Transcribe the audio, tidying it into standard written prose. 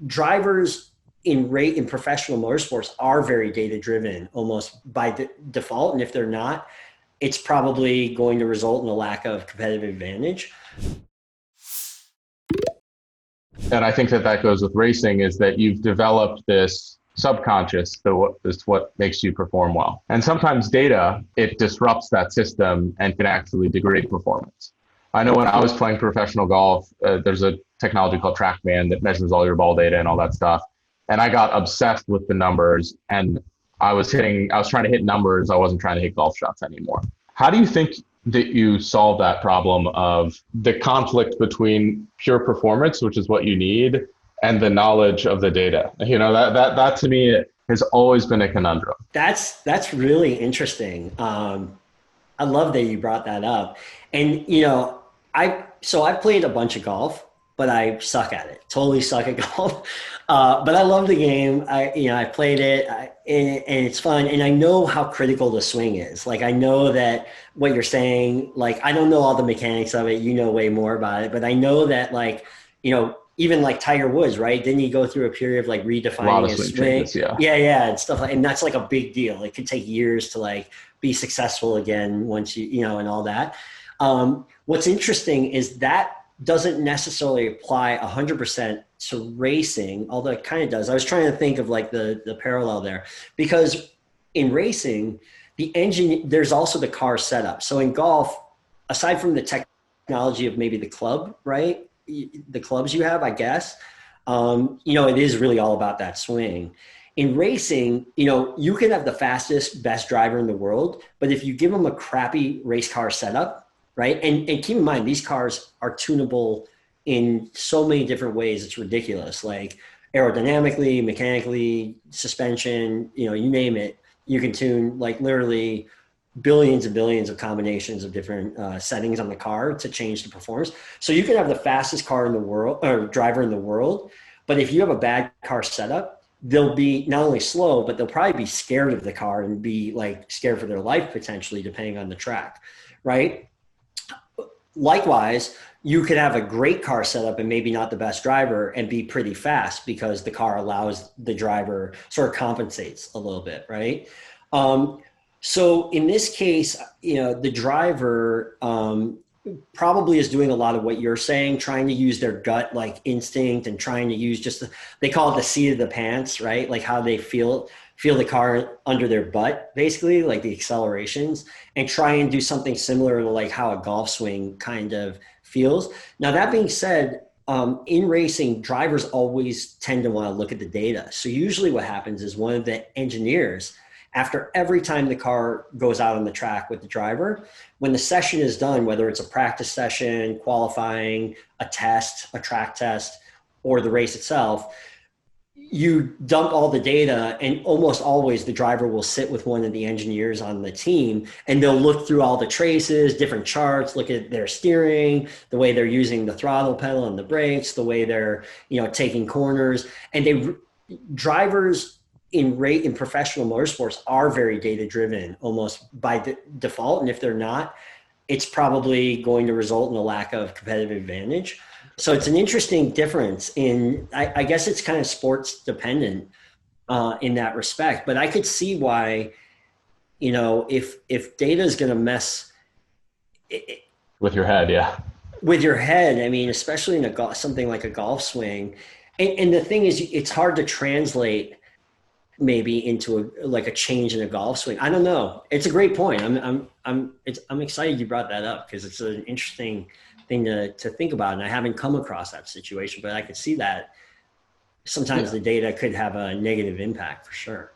drivers in professional motorsports are very data driven almost by default. And if they're not, it's probably going to result in a lack of competitive advantage. And I think that goes with racing, is that you've developed this subconscious that is what makes you perform well. And sometimes data, it disrupts that system and can actually degrade performance. I know when I was playing professional golf, there's a technology called TrackMan that measures all your ball data and all that stuff. And I got obsessed with the numbers, and I was trying to hit numbers. I wasn't trying to hit golf shots anymore. How do you think that you solve that problem of the conflict between pure performance, which is what you need, and the knowledge of the data? That to me has always been a conundrum. That's really interesting. I love that you brought that up. And I've played a bunch of golf, but I suck at it. Totally suck at golf. But I love the game. I played it, and it's fun. And I know how critical the swing is. Like, I know that what you're saying, like, I don't know all the mechanics of it. You know way more about it, but I know that, like, even like Tiger Woods, right? Didn't he go through a period of like redefining his swing? Changes, yeah. Yeah, and stuff and that's like a big deal. It could take years to like be successful again once and all that. What's interesting is that doesn't necessarily apply 100% to racing, although it kind of does. I was trying to think of like the parallel there, because in racing, there's also the car setup. So in golf, aside from the technology of maybe the club, right? The clubs you have, I guess, it is really all about that swing. In racing, you can have the fastest, best driver in the world, but if you give them a crappy race car setup, right? And keep in mind, these cars are tunable in so many different ways. It's ridiculous. Like aerodynamically, mechanically, suspension, you name it, you can tune like literally billions and billions of combinations of different settings on the car to change the performance. So you can have the fastest car in the world or driver in the world, but if you have a bad car setup, they'll be not only slow, but they'll probably be scared of the car and be like scared for their life potentially, depending on the track, right? Likewise, you could have a great car setup and maybe not the best driver and be pretty fast because the car allows the driver, sort of compensates a little bit, right? So in this case, the driver probably is doing a lot of what you're saying, trying to use their gut like instinct and trying to use they call it the seat of the pants, right? Like how they feel the car under their butt, basically, like the accelerations, and try and do something similar to like how a golf swing kind of feels. Now, that being said, in racing, drivers always tend to want to look at the data. So usually what happens is one of the engineers, after every time the car goes out on the track with the driver, when the session is done, whether it's a practice session, qualifying, a test, a track test, or the race itself, you dump all the data, and almost always the driver will sit with one of the engineers on the team, and they'll look through all the traces, different charts, look at their steering, the way they're using the throttle pedal and the brakes, the way they're, taking corners. And drivers in professional motorsports are very data driven almost by default. And if they're not, it's probably going to result in a lack of competitive advantage. So it's an interesting difference I guess it's kind of sports dependent in that respect, but I could see why, if data is going to mess with your head. Yeah. With your head. I mean, especially in something like a golf swing. And the thing is, it's hard to translate maybe into a change in a golf swing. I don't know. It's a great point. I'm excited you brought that up because it's an interesting thing to think about. And I haven't come across that situation, but I could see that sometimes the data could have a negative impact for sure.